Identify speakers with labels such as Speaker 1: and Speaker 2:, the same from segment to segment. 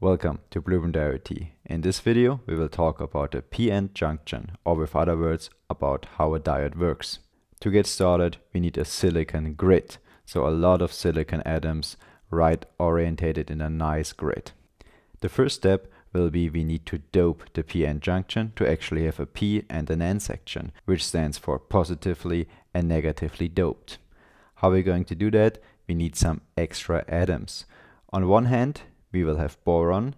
Speaker 1: Welcome to Blueprint Diode. In this video, we will talk about the PN junction, or with other words, about how a diode works. To get started, we need a silicon grid, so a lot of silicon atoms right orientated in a nice grid. The first step will be we need to dope the PN junction to actually have a P and an N section, which stands for positively and negatively doped. How are we going to do that? We need some extra atoms. On one hand, we will have boron,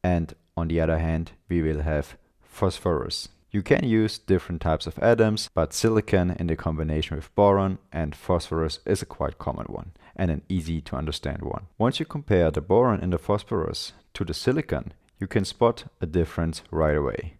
Speaker 1: and on the other hand, we will have phosphorus. You can use different types of atoms, but silicon in the combination with boron and phosphorus is a quite common one and an easy to understand one. Once you compare the boron and the phosphorus to the silicon, you can spot a difference right away.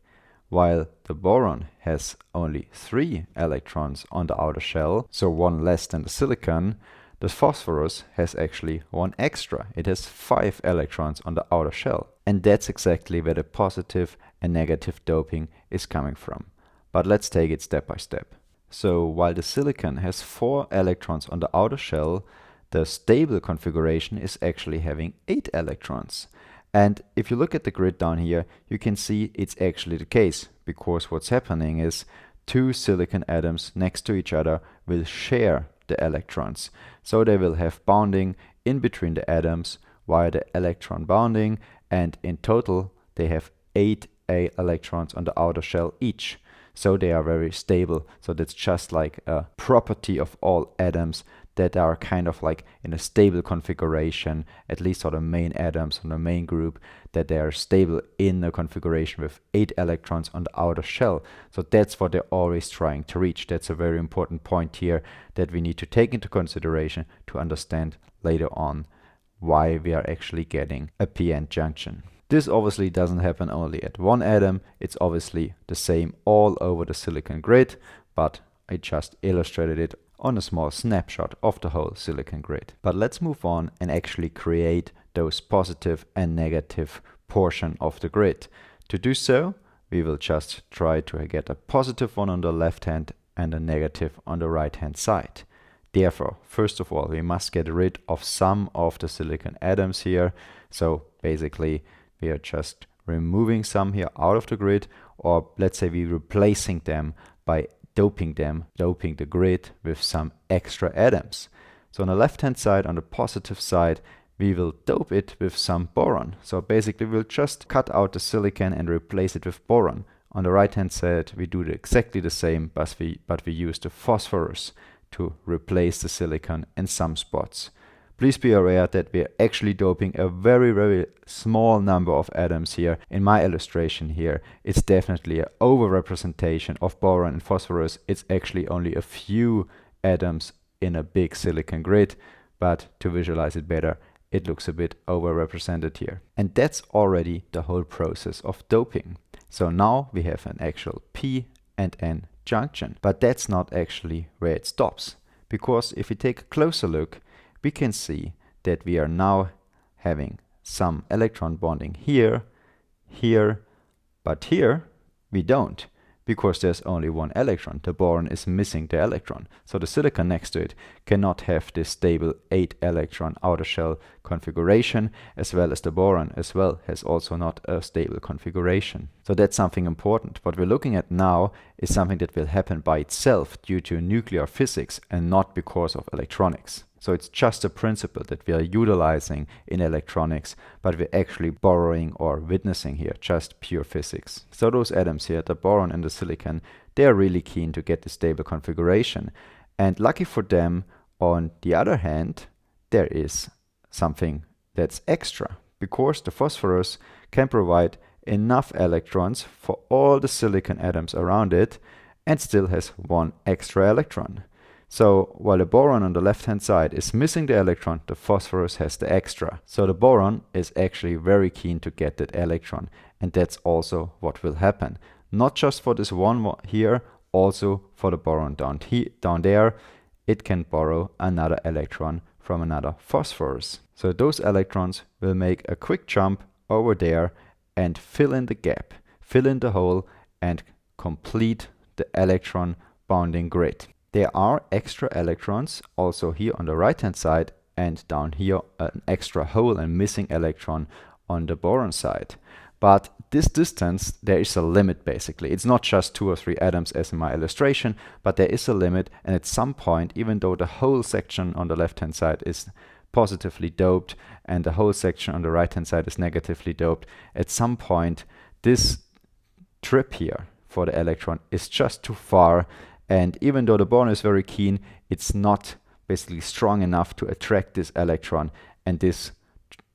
Speaker 1: While the boron has only 3 electrons on the outer shell, so 1 less than the silicon, the phosphorus has actually 1 extra. It has 5 electrons on the outer shell. And that's exactly where the positive and negative doping is coming from. But let's take it step by step. So while the silicon has 4 electrons on the outer shell, the stable configuration is actually having 8 electrons. And if you look at the grid down here, you can see it's actually the case, because what's happening is 2 silicon atoms next to each other will share the electrons. So they will have bonding in between the atoms via the electron bonding, and in total they have 8 electrons on the outer shell each. So they are very stable. So that's just like a property of all atoms that are kind of like in a stable configuration, at least for the main atoms on the main group, that they are stable in a configuration with 8 electrons on the outer shell. So that's what they're always trying to reach. That's a very important point here that we need to take into consideration to understand later on why we are actually getting a PN junction. This obviously doesn't happen only at one atom. It's obviously the same all over the silicon grid, but I just illustrated it on a small snapshot of the whole silicon grid. But let's move on and actually create those positive and negative portion of the grid. To do so, we will just try to get a positive one on the left hand and a negative on the right hand side. Therefore, first of all, we must get rid of some of the silicon atoms here. So basically, we are just removing some here out of the grid, or let's say we're replacing them by doping the grid with some extra atoms. So on the left hand side, on the positive side, we will dope it with some boron. So basically we'll just cut out the silicon and replace it with boron. On the right hand side, we do exactly the same, but we use the phosphorus to replace the silicon in some spots. Please be aware that we are actually doping a very, very small number of atoms here. In my illustration here, it's definitely an overrepresentation of boron and phosphorus. It's actually only a few atoms in a big silicon grid, but to visualize it better, it looks a bit overrepresented here. And that's already the whole process of doping. So now we have an actual P and N junction, but that's not actually where it stops. Because if we take a closer look, we can see that we are now having some electron bonding here, here, but here we don't, because there's only 1 electron. The boron is missing the electron. So the silicon next to it cannot have this stable 8 electron outer shell configuration, as well as the boron as well has also not a stable configuration. So that's something important. What we're looking at now is something that will happen by itself due to nuclear physics and not because of electronics. So it's just a principle that we are utilizing in electronics, but we're actually borrowing or witnessing here just pure physics. So those atoms here, the boron and the silicon, they are really keen to get the stable configuration. And lucky for them, on the other hand, there is something that's extra, because the phosphorus can provide enough electrons for all the silicon atoms around it and still has 1 extra electron. So while the boron on the left hand side is missing the electron, the phosphorus has the extra. So the boron is actually very keen to get that electron, and that's also what will happen. Not just for this one here, also for the boron down there, it can borrow another electron from another phosphorus. So those electrons will make a quick jump over there and fill in the gap, fill in the hole, and complete the electron bonding grid. There are extra electrons also here on the right hand side, and down here an extra hole and missing electron on the boron side. But this distance, there is a limit basically. It's not just 2 or 3 atoms as in my illustration, but there is a limit, and at some point, even though the whole section on the left-hand side is positively doped and the whole section on the right-hand side is negatively doped, at some point this trip here for the electron is just too far, and even though the boron is very keen, it's not basically strong enough to attract this electron, and this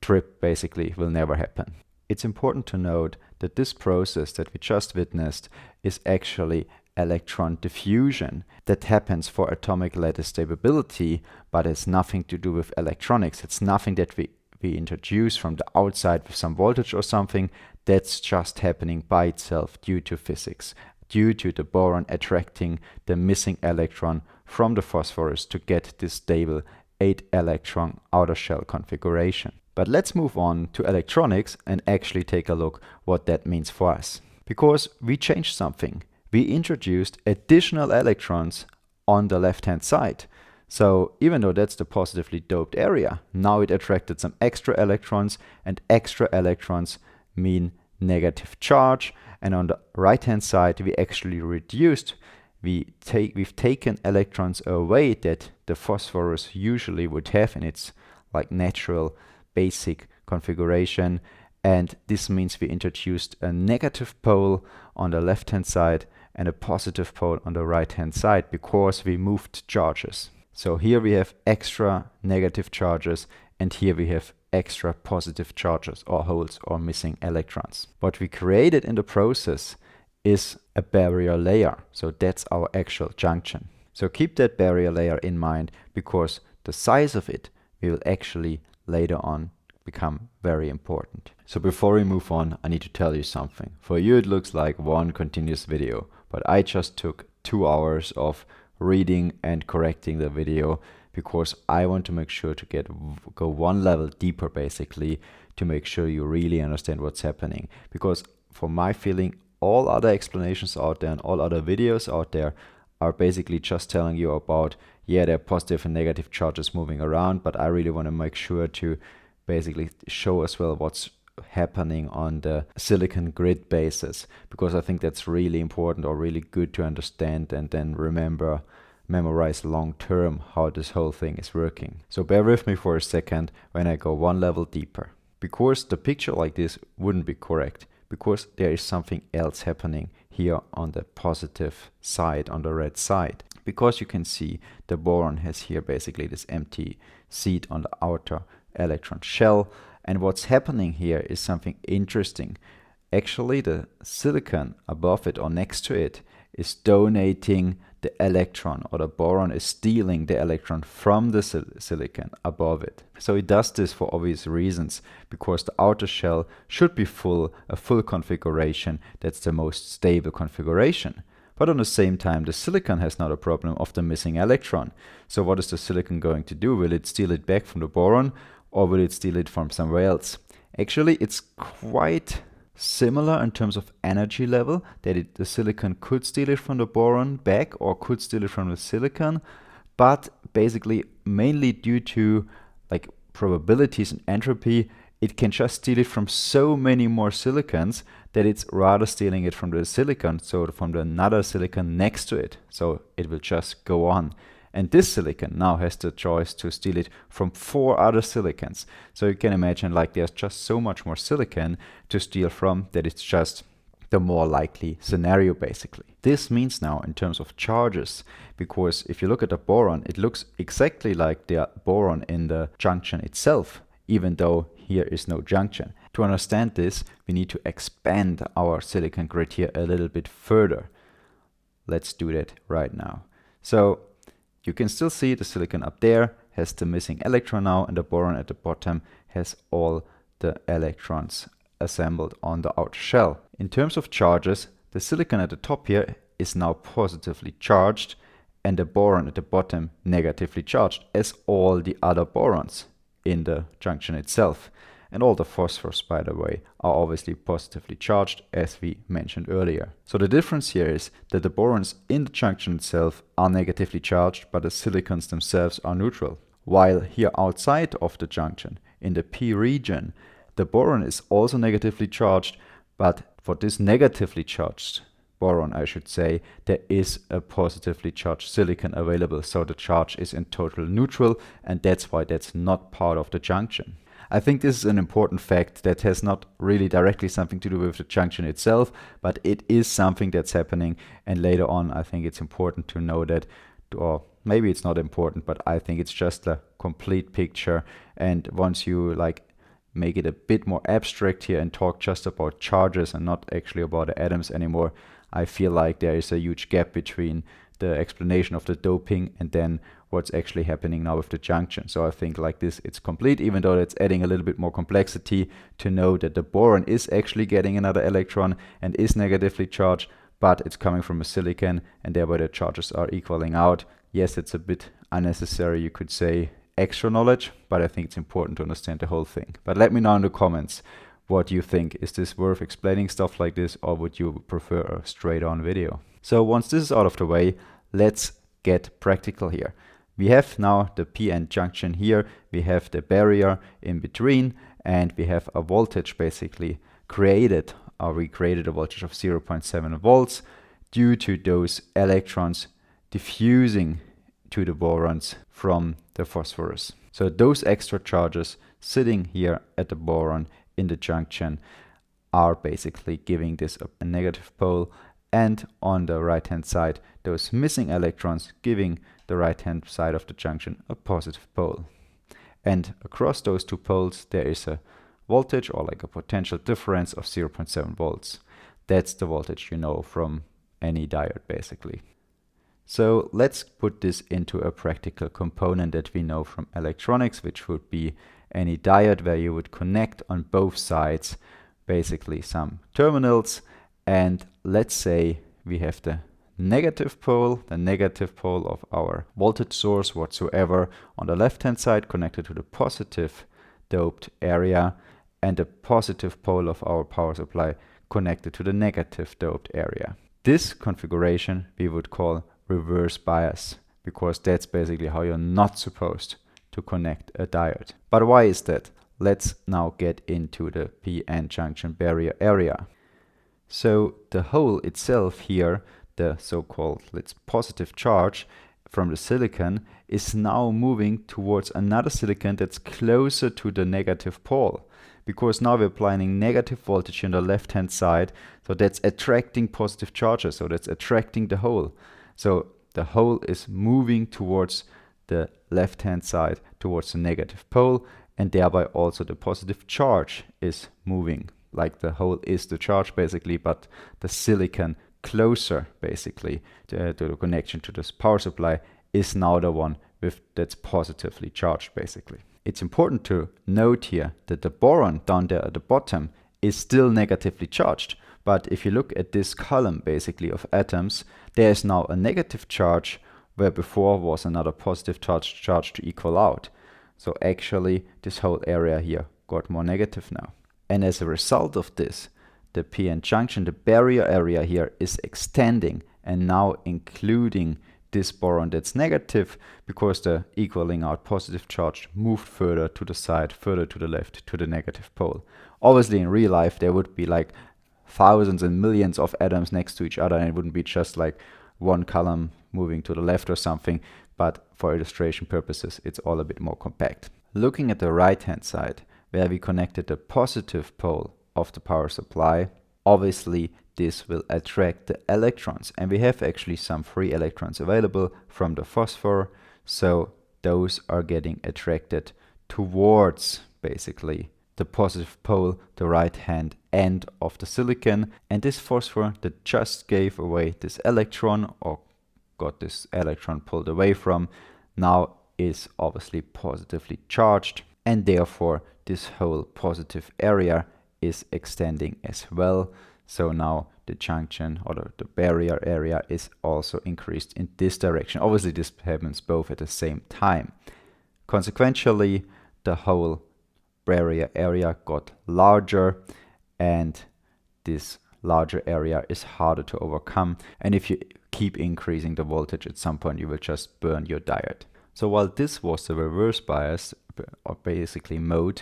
Speaker 1: trip basically will never happen. It's important to note that this process that we just witnessed is actually electron diffusion that happens for atomic lattice stability, but has nothing to do with electronics. It's nothing that we introduce from the outside with some voltage or something. That's just happening by itself due to physics, due to the boron attracting the missing electron from the phosphorus to get this stable 8-electron outer shell configuration. But let's move on to electronics and actually take a look what that means for us. Because we changed something. We introduced additional electrons on the left-hand side. So even though that's the positively doped area, now it attracted some extra electrons, and extra electrons mean negative charge. And on the right-hand side, we actually reduced. We've taken electrons away that the phosphorus usually would have in its like natural basic configuration, and this means we introduced a negative pole on the left hand side and a positive pole on the right hand side because we moved charges. So here we have extra negative charges, and here we have extra positive charges or holes or missing electrons. What we created in the process is a barrier layer, so that's our actual junction. So keep that barrier layer in mind, because the size of it will actually later on become very important. So before we move on, I need to tell you something. For you it looks like one continuous video, but I just took 2 hours of reading and correcting the video because I want to make sure to go one level deeper basically, to make sure you really understand what's happening. Because for my feeling, all other explanations out there and all other videos out there are basically just telling you about, yeah, there are positive and negative charges moving around, but I really want to make sure to basically show as well what's happening on the silicon grid basis, because I think that's really important or really good to understand and then memorize long term how this whole thing is working. So bear with me for a second when I go one level deeper, because the picture like this wouldn't be correct, because there is something else happening here on the positive side, on the red side. Because you can see the boron has here basically this empty seat on the outer electron shell, and what's happening here is something interesting. Actually, the silicon above it or next to it is donating the electron, or the boron is stealing the electron from the silicon above it. So it does this for obvious reasons, because the outer shell should be a full configuration. That's the most stable configuration. But on the same time, the silicon has not a problem of the missing electron. So what is the silicon going to do? Will it steal it back from the boron, or will it steal it from somewhere else? Actually, it's quite similar in terms of energy level, that the silicon could steal it from the boron back or could steal it from the silicon, but basically mainly due to like probabilities and entropy, it can just steal it from so many more silicons that it's rather stealing it from the silicon, so from the another silicon next to it. So it will just go on. And this silicon now has the choice to steal it from 4 other silicons. So you can imagine like there's just so much more silicon to steal from that it's just the more likely scenario basically. This means now in terms of charges, because if you look at the boron, it looks exactly like the boron in the junction itself, even though here is no junction. To understand this, we need to expand our silicon grid here a little bit further. Let's do that right now. So you can still see the silicon up there has the missing electron now, and the boron at the bottom has all the electrons assembled on the outer shell. In terms of charges, the silicon at the top here is now positively charged, and the boron at the bottom negatively charged, as all the other borons in the junction itself. And all the phosphors, by the way, are obviously positively charged, as we mentioned earlier. So the difference here is that the borons in the junction itself are negatively charged, but the silicons themselves are neutral. While here outside of the junction, in the P region, The boron is also negatively charged, but for this negatively charged boron, I should say, there is a positively charged silicon available, so the charge is in total neutral, and that's why that's not part of the junction. I think this is an important fact that has not really directly something to do with the junction itself, but it is something that's happening, and later on I think it's important to know that, or maybe it's not important, but I think it's just a complete picture. And once you like make it a bit more abstract here and talk just about charges and not actually about the atoms anymore, I feel like there is a huge gap between the explanation of the doping and then what's actually happening now with the junction. So I think like this it's complete, even though it's adding a little bit more complexity to know that the boron is actually getting another electron and is negatively charged, but it's coming from a silicon and thereby the charges are equaling out. Yes, it's a bit unnecessary, you could say, extra knowledge, but I think it's important to understand the whole thing. But let me know in the comments what you think. Is this worth explaining stuff like this, or would you prefer a straight on video? So once this is out of the way, let's get practical here. We have now the PN junction here, we have the barrier in between, and we have a voltage basically created, or we created a voltage of 0.7 volts due to those electrons diffusing to the borons from the phosphorus. So those extra charges sitting here at the boron in the junction are basically giving this a negative pole, and on the right hand side those missing electrons giving the right hand side of the junction a positive pole. And across those two poles there is a voltage, or like a potential difference, of 0.7 volts. That's the voltage you know from any diode basically. So let's put this into a practical component that we know from electronics, which would be any diode where you would connect on both sides basically some terminals, and let's say we have the negative pole of our voltage source whatsoever on the left hand side connected to the positive doped area, and the positive pole of our power supply connected to the negative doped area. This configuration we would call reverse bias, because that's basically how you're not supposed to connect a diode. But why is that? Let's now get into the PN junction barrier area. So the hole itself here, the so-called positive charge from the silicon, is now moving towards another silicon that's closer to the negative pole, because now we're applying negative voltage on the left hand side, so that's attracting positive charges, so that's attracting the hole. So the hole is moving towards the left hand side, towards the negative pole, and thereby also the positive charge is moving, like the hole is the charge basically, but the silicon closer basically to the connection to this power supply is now the one that's positively charged basically. It's important to note here that the boron down there at the bottom is still negatively charged, but if you look at this column basically of atoms, there is now a negative charge where before was another positive charge to equal out. So actually this whole area here got more negative now. And as a result of this, the PN junction, the barrier area here, is extending and now including this boron that's negative, because the equaling out positive charge moved further to the side, further to the left, to the negative pole. Obviously in real life there would be like thousands and millions of atoms next to each other, and it wouldn't be just like one column moving to the left or something, but for illustration purposes it's all a bit more compact. Looking at the right hand side, where we connected the positive pole of the power supply, obviously this will attract the electrons, and we have actually some free electrons available from the phosphor, so those are getting attracted towards basically the positive pole, the right hand end of the silicon, and this phosphor that just gave away this electron, or got this electron pulled away from, now is obviously positively charged, and therefore this whole positive area is extending as well. So now the junction, or the barrier area, is also increased in this direction. Obviously this happens both at the same time. Consequentially, the whole barrier area got larger, and this larger area is harder to overcome, and if you keep increasing the voltage, at some point you will just burn your diode. So while this was the reverse bias, or basically mode,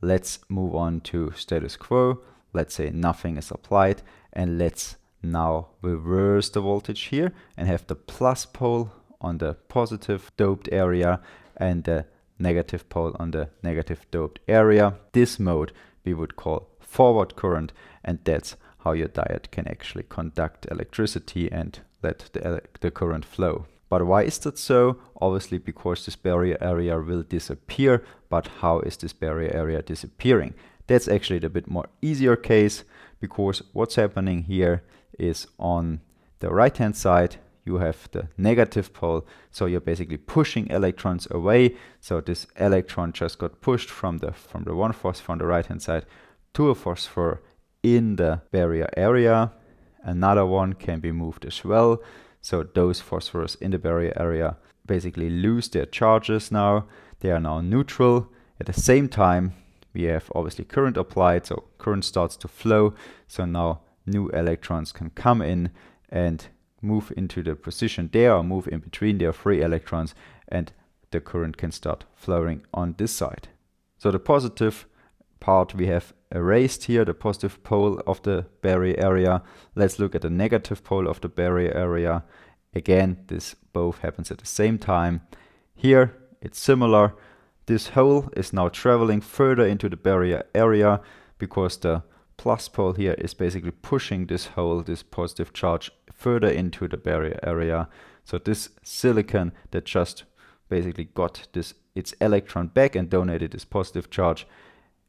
Speaker 1: let's move on to status quo. Let's say nothing is applied, and let's now reverse the voltage here and have the plus pole on the positive doped area and the negative pole on the negative doped area. This mode we would call forward current, and that's how your diode can actually conduct electricity and let the current flow. But why is that so? Obviously because this barrier area will disappear. But how is this barrier area disappearing? That's actually the bit more easier case, because what's happening here is on the right hand side you have the negative pole, so you're basically pushing electrons away. So this electron just got pushed from the one phosphor on the right hand side to a phosphor in the barrier area. Another one can be moved as well. So those phosphors in the barrier area basically lose their charges now. They are now neutral. At the same time, we have obviously current applied, so current starts to flow. So now new electrons can come in and move into the position there, or move in between their free electrons, and the current can start flowing on this side. So the positive part we have erased here, the positive pole of the barrier area. Let's look at the negative pole of the barrier area. Again, this both happens at the same time. Here it's similar. This hole is now traveling further into the barrier area because the plus pole here is basically pushing this hole, this positive charge, further into the barrier area. So this silicon that just basically got its electron back and donated this positive charge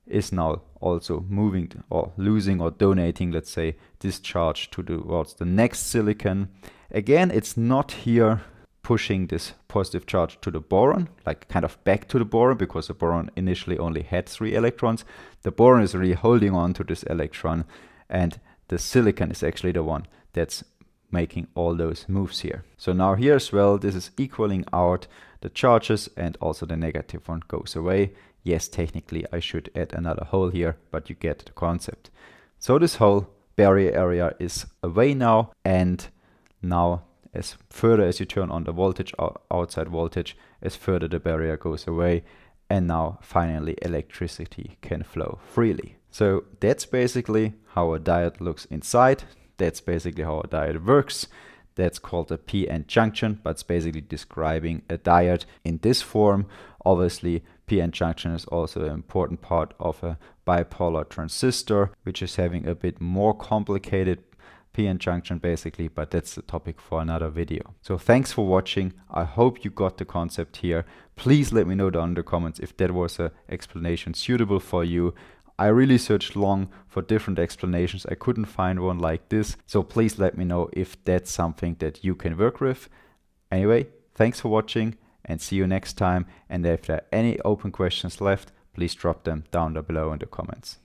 Speaker 1: is now also moving or losing or donating, let's say, this charge towards the next silicon. Again, it's not here pushing this positive charge to the boron, like kind of back to the boron, because the boron initially only had 3 electrons. The boron is really holding on to this electron, and the silicon is actually the one that's making all those moves here. So now here as well, this is equaling out the charges, and also the negative one goes away. Yes, technically I should add another hole here, but you get the concept. So this whole barrier area is away now, and now as further as you turn on the voltage, outside voltage, as further the barrier goes away, and now finally electricity can flow freely. So that's basically how a diode looks inside. That's basically how a diode works. That's called a PN junction, but it's basically describing a diode in this form. Obviously, PN junction is also an important part of a bipolar transistor, which is having a bit more complicated PN junction basically, but that's the topic for another video. So thanks for watching. I hope you got the concept here. Please let me know down in the comments if that was an explanation suitable for you. I really searched long for different explanations. I couldn't find one like this. So please let me know if that's something that you can work with. Anyway, thanks for watching, and see you next time. And if there are any open questions left, please drop them down below in the comments.